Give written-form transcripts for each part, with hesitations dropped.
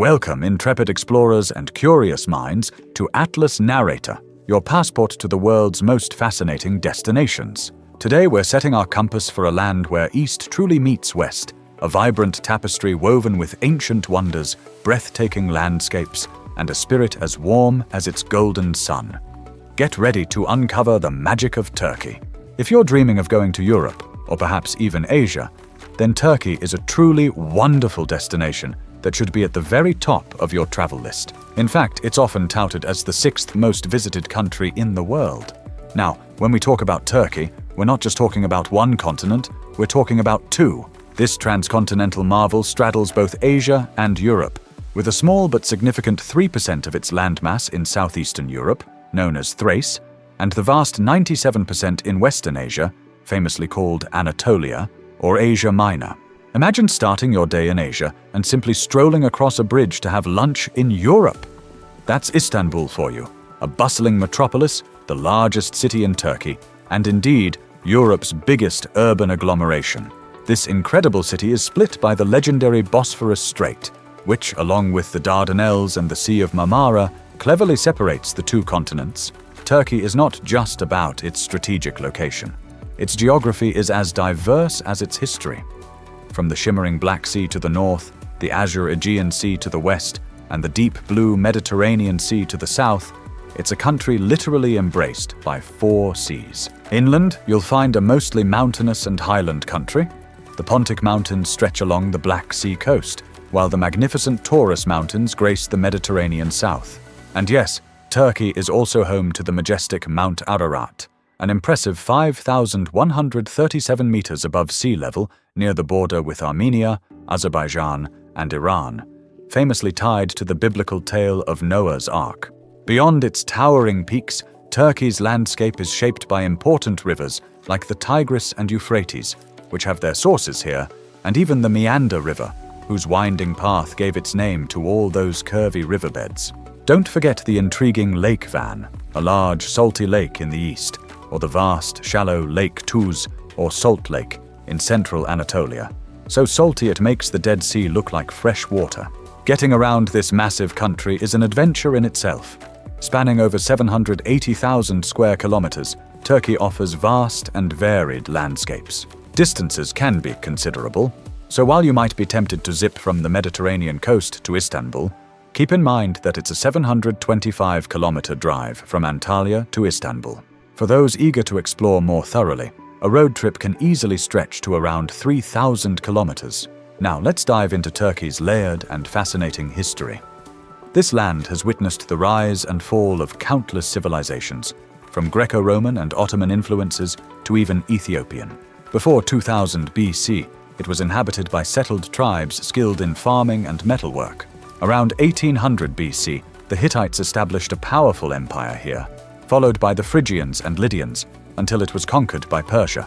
Welcome, intrepid explorers and curious minds, to Atlas Narrator, your passport to the world's most fascinating destinations. Today we're setting our compass for a land where East truly meets West, a vibrant tapestry woven with ancient wonders, breathtaking landscapes, and a spirit as warm as its golden sun. Get ready to uncover the magic of Turkey. If you're dreaming of going to Europe, or perhaps even Asia, then Turkey is a truly wonderful destination that should be at the very top of your travel list. In fact, it's often touted as the 6th most visited country in the world. Now, when we talk about Turkey, we're not just talking about one continent, we're talking about two. This transcontinental marvel straddles both Asia and Europe, with a small but significant 3% of its landmass in southeastern Europe, known as Thrace, and the vast 97% in Western Asia, famously called Anatolia, or Asia Minor. Imagine starting your day in Asia and simply strolling across a bridge to have lunch in Europe. That's Istanbul for you, a bustling metropolis, the largest city in Turkey, and indeed, Europe's biggest urban agglomeration. This incredible city is split by the legendary Bosphorus Strait, which, along with the Dardanelles and the Sea of Marmara, cleverly separates the two continents. Turkey is not just about its strategic location. Its geography is as diverse as its history. From the shimmering Black Sea to the north, the azure Aegean Sea to the west, and the deep blue Mediterranean Sea to the south, it's a country literally embraced by 4 seas. Inland, you'll find a mostly mountainous and highland country. The Pontic Mountains stretch along the Black Sea coast, while the magnificent Taurus Mountains grace the Mediterranean south. And yes, Turkey is also home to the majestic Mount Ararat, an impressive 5,137 meters above sea level near the border with Armenia, Azerbaijan, and Iran, famously tied to the biblical tale of Noah's Ark. Beyond its towering peaks, Turkey's landscape is shaped by important rivers like the Tigris and Euphrates, which have their sources here, and even the Meander River, whose winding path gave its name to all those curvy riverbeds. Don't forget the intriguing Lake Van, a large salty lake in the east, or the vast, shallow Lake Tuz, or Salt Lake, in central Anatolia. So salty it makes the Dead Sea look like fresh water. Getting around this massive country is an adventure in itself. Spanning over 780,000 square kilometers, Turkey offers vast and varied landscapes. Distances can be considerable, so while you might be tempted to zip from the Mediterranean coast to Istanbul, keep in mind that it's a 725-kilometer drive from Antalya to Istanbul. For those eager to explore more thoroughly, a road trip can easily stretch to around 3,000 kilometers. Now let's dive into Turkey's layered and fascinating history. This land has witnessed the rise and fall of countless civilizations, from Greco-Roman and Ottoman influences to even Ethiopian. Before 2000 BC, it was inhabited by settled tribes skilled in farming and metalwork. Around 1800 BC, the Hittites established a powerful empire here, followed by the Phrygians and Lydians, until it was conquered by Persia.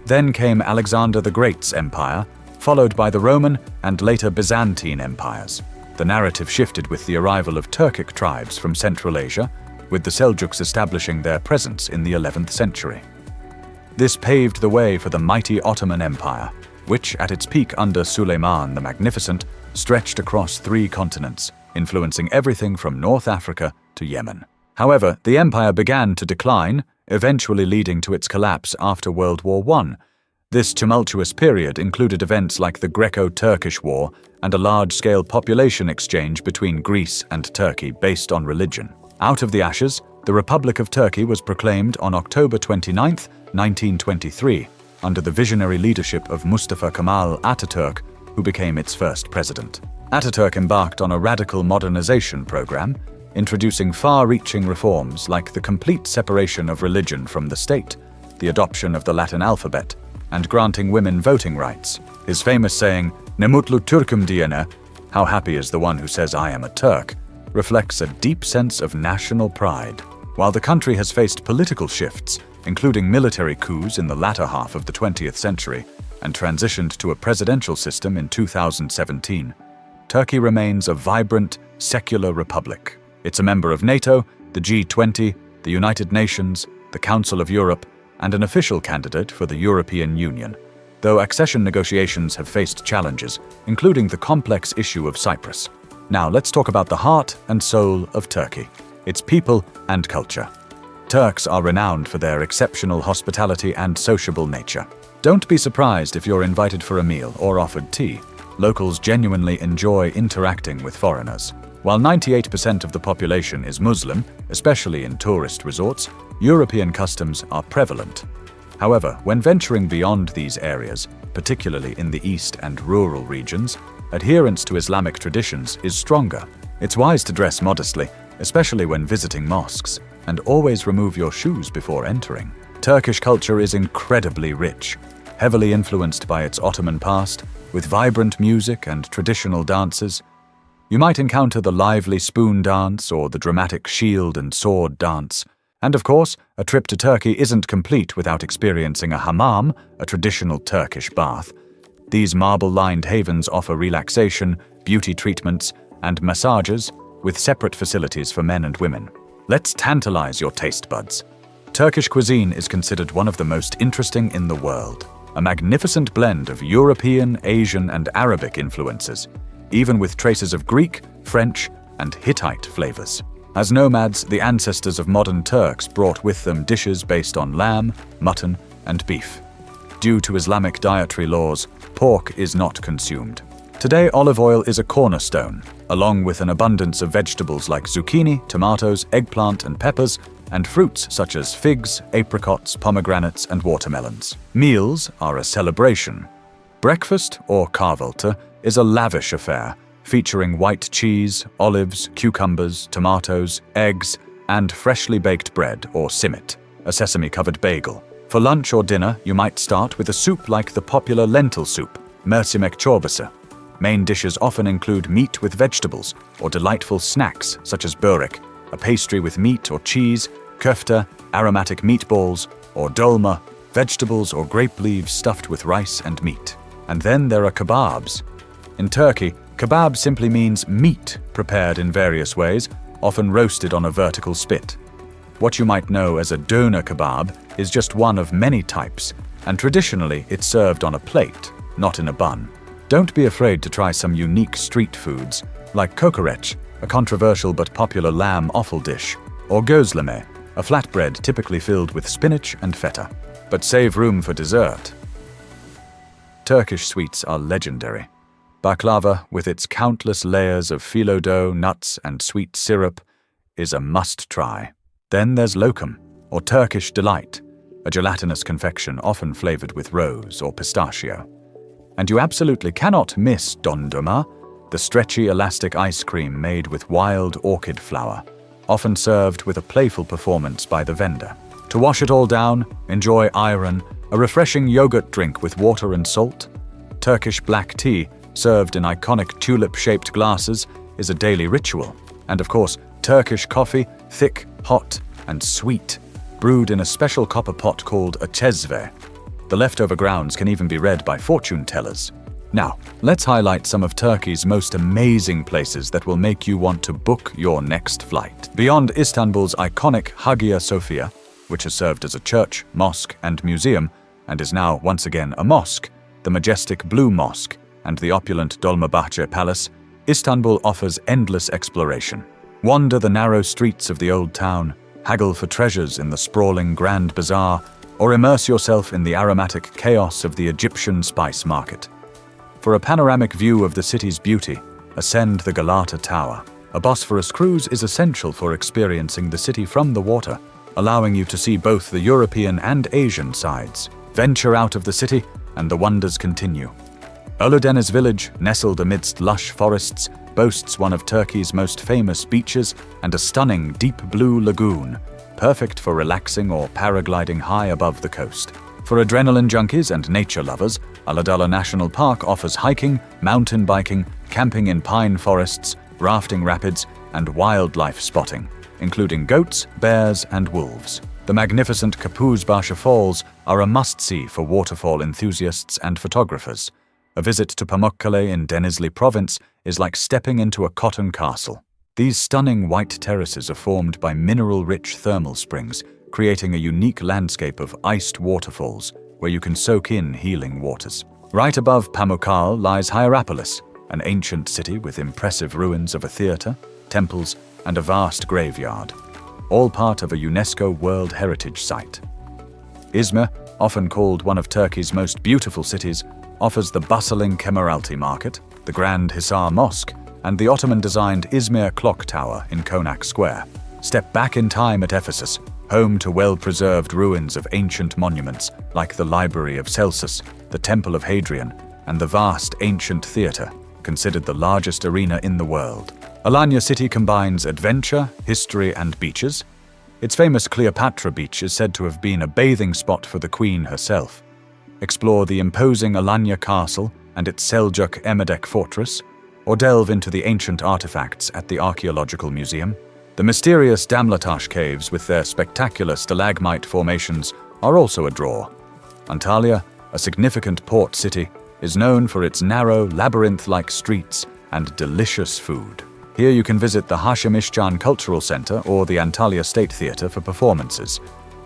Then came Alexander the Great's empire, followed by the Roman and later Byzantine empires. The narrative shifted with the arrival of Turkic tribes from Central Asia, with the Seljuks establishing their presence in the 11th century. This paved the way for the mighty Ottoman Empire, which, at its peak under Suleiman the Magnificent, stretched across 3 continents, influencing everything from North Africa to Yemen. However, the empire began to decline, eventually leading to its collapse after World War I. This tumultuous period included events like the Greco-Turkish War and a large-scale population exchange between Greece and Turkey based on religion. Out of the ashes, the Republic of Turkey was proclaimed on October 29, 1923, under the visionary leadership of Mustafa Kemal Atatürk, who became its first president. Atatürk embarked on a radical modernization program, introducing far-reaching reforms like the complete separation of religion from the state, the adoption of the Latin alphabet, and granting women voting rights. His famous saying, "Ne mutlu Türk'üm diyene," how happy is the one who says I am a Turk, reflects a deep sense of national pride. While the country has faced political shifts, including military coups in the latter half of the 20th century, and transitioned to a presidential system in 2017, Turkey remains a vibrant, secular republic. It's a member of NATO, the G20, the United Nations, the Council of Europe, and an official candidate for the European Union, though accession negotiations have faced challenges, including the complex issue of Cyprus. Now let's talk about the heart and soul of Turkey, its people and culture. Turks are renowned for their exceptional hospitality and sociable nature. Don't be surprised if you're invited for a meal or offered tea. Locals genuinely enjoy interacting with foreigners. While 98% of the population is Muslim, especially in tourist resorts, European customs are prevalent. However, when venturing beyond these areas, particularly in the east and rural regions, adherence to Islamic traditions is stronger. It's wise to dress modestly, especially when visiting mosques, and always remove your shoes before entering. Turkish culture is incredibly rich, heavily influenced by its Ottoman past, with vibrant music and traditional dances. You might encounter the lively spoon dance or the dramatic shield and sword dance. And of course, a trip to Turkey isn't complete without experiencing a hammam, a traditional Turkish bath. These marble-lined havens offer relaxation, beauty treatments, and massages, with separate facilities for men and women. Let's tantalize your taste buds. Turkish cuisine is considered one of the most interesting in the world, a magnificent blend of European, Asian, and Arabic influences, even with traces of Greek, French, and Hittite flavors. As nomads, the ancestors of modern Turks brought with them dishes based on lamb, mutton, and beef. Due to Islamic dietary laws, pork is not consumed. Today, olive oil is a cornerstone, along with an abundance of vegetables like zucchini, tomatoes, eggplant, and peppers, and fruits such as figs, apricots, pomegranates, and watermelons. Meals are a celebration. Breakfast, or kahvaltı, is a lavish affair, featuring white cheese, olives, cucumbers, tomatoes, eggs, and freshly baked bread or simit, a sesame-covered bagel. For lunch or dinner, you might start with a soup like the popular lentil soup, mercimek çorbası. Main dishes often include meat with vegetables, or delightful snacks such as börek, a pastry with meat or cheese, köfte, aromatic meatballs, or dolma, vegetables or grape leaves stuffed with rice and meat. And then there are kebabs. In Turkey, kebab simply means meat prepared in various ways, often roasted on a vertical spit. What you might know as a döner kebab is just one of many types, and traditionally it's served on a plate, not in a bun. Don't be afraid to try some unique street foods, like kokoreç, a controversial but popular lamb offal dish, or gözleme, a flatbread typically filled with spinach and feta. But save room for dessert. Turkish sweets are legendary. Baklava, with its countless layers of phyllo dough, nuts, and sweet syrup, is a must-try. Then there's lokum, or Turkish delight, a gelatinous confection often flavored with rose or pistachio. And you absolutely cannot miss dondurma, the stretchy, elastic ice cream made with wild orchid flower, often served with a playful performance by the vendor. To wash it all down, enjoy ayran, a refreshing yogurt drink with water and salt. Turkish black tea, served in iconic tulip-shaped glasses, is a daily ritual. And of course, Turkish coffee, thick, hot, and sweet, brewed in a special copper pot called a çezve. The leftover grounds can even be read by fortune tellers. Now, let's highlight some of Turkey's most amazing places that will make you want to book your next flight. Beyond Istanbul's iconic Hagia Sophia, which has served as a church, mosque, and museum, and is now once again a mosque, the majestic Blue Mosque, and the opulent Dolmabahce Palace, Istanbul offers endless exploration. Wander the narrow streets of the old town, haggle for treasures in the sprawling Grand Bazaar, or immerse yourself in the aromatic chaos of the Egyptian spice market. For a panoramic view of the city's beauty, ascend the Galata Tower. A Bosphorus cruise is essential for experiencing the city from the water, allowing you to see both the European and Asian sides. Venture out of the city, and the wonders continue. Ölüdeniz village, nestled amidst lush forests, boasts one of Turkey's most famous beaches and a stunning deep blue lagoon, perfect for relaxing or paragliding high above the coast. For adrenaline junkies and nature lovers, Aladağ National Park offers hiking, mountain biking, camping in pine forests, rafting rapids, and wildlife spotting, including goats, bears, and wolves. The magnificent Cappadocia Falls are a must-see for waterfall enthusiasts and photographers. A visit to Pamukkale in Denizli province is like stepping into a cotton castle. These stunning white terraces are formed by mineral-rich thermal springs, creating a unique landscape of iced waterfalls where you can soak in healing waters. Right above Pamukkale lies Hierapolis, an ancient city with impressive ruins of a theatre, temples, and a vast graveyard, all part of a UNESCO World Heritage Site. Izmir, often called one of Turkey's most beautiful cities, offers the bustling Kemeraltı Market, the Grand Hisar Mosque, and the Ottoman-designed Izmir Clock Tower in Konak Square. Step back in time at Ephesus, home to well-preserved ruins of ancient monuments like the Library of Celsus, the Temple of Hadrian, and the vast ancient theatre, considered the largest arena in the world. Alanya city combines adventure, history, and beaches. Its famous Cleopatra Beach is said to have been a bathing spot for the Queen herself. Explore the imposing Alanya Castle and its Seljuk Emedek Fortress, or delve into the ancient artifacts at the Archaeological Museum. The mysterious Damlataş caves with their spectacular stalagmite formations are also a draw. Antalya, a significant port city, is known for its narrow, labyrinth-like streets and delicious food. Here you can visit the Hashim Cultural Center or the Antalya State Theatre for performances.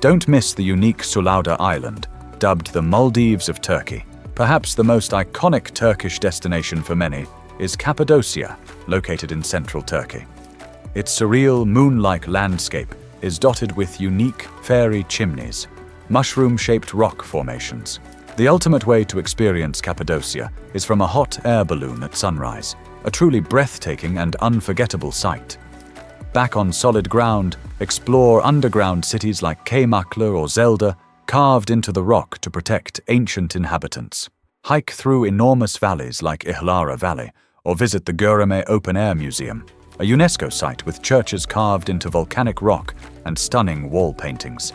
Don't miss the unique Sulauda Island, dubbed the Maldives of Turkey. Perhaps the most iconic Turkish destination for many is Cappadocia, located in central Turkey. Its surreal, moon-like landscape is dotted with unique, fairy chimneys, mushroom-shaped rock formations. The ultimate way to experience Cappadocia is from a hot air balloon at sunrise, a truly breathtaking and unforgettable sight. Back on solid ground, explore underground cities like Kaymaklı or Zelda, carved into the rock to protect ancient inhabitants. Hike through enormous valleys like Ihlara Valley, or visit the Göreme Open Air Museum, a UNESCO site with churches carved into volcanic rock and stunning wall paintings.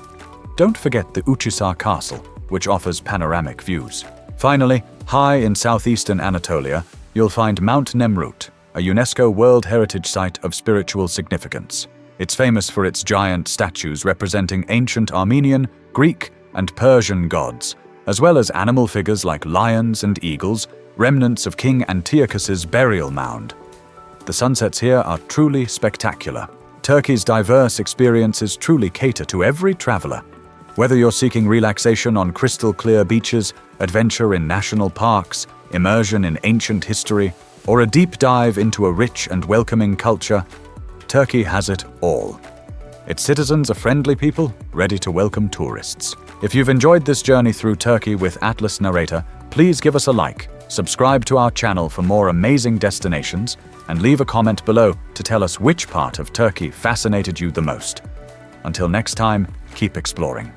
Don't forget the Uchisar Castle, which offers panoramic views. Finally, high in southeastern Anatolia, you'll find Mount Nemrut, a UNESCO World Heritage Site of spiritual significance. It's famous for its giant statues representing ancient Armenian, Greek, and Persian gods, as well as animal figures like lions and eagles, remnants of King Antiochus's burial mound. The sunsets here are truly spectacular. Turkey's diverse experiences truly cater to every traveler. Whether you're seeking relaxation on crystal-clear beaches, adventure in national parks, immersion in ancient history, or a deep dive into a rich and welcoming culture, Turkey has it all. Its citizens are friendly people, ready to welcome tourists. If you've enjoyed this journey through Turkey with Atlas Narrator, please give us a like, subscribe to our channel for more amazing destinations, and leave a comment below to tell us which part of Turkey fascinated you the most. Until next time, keep exploring.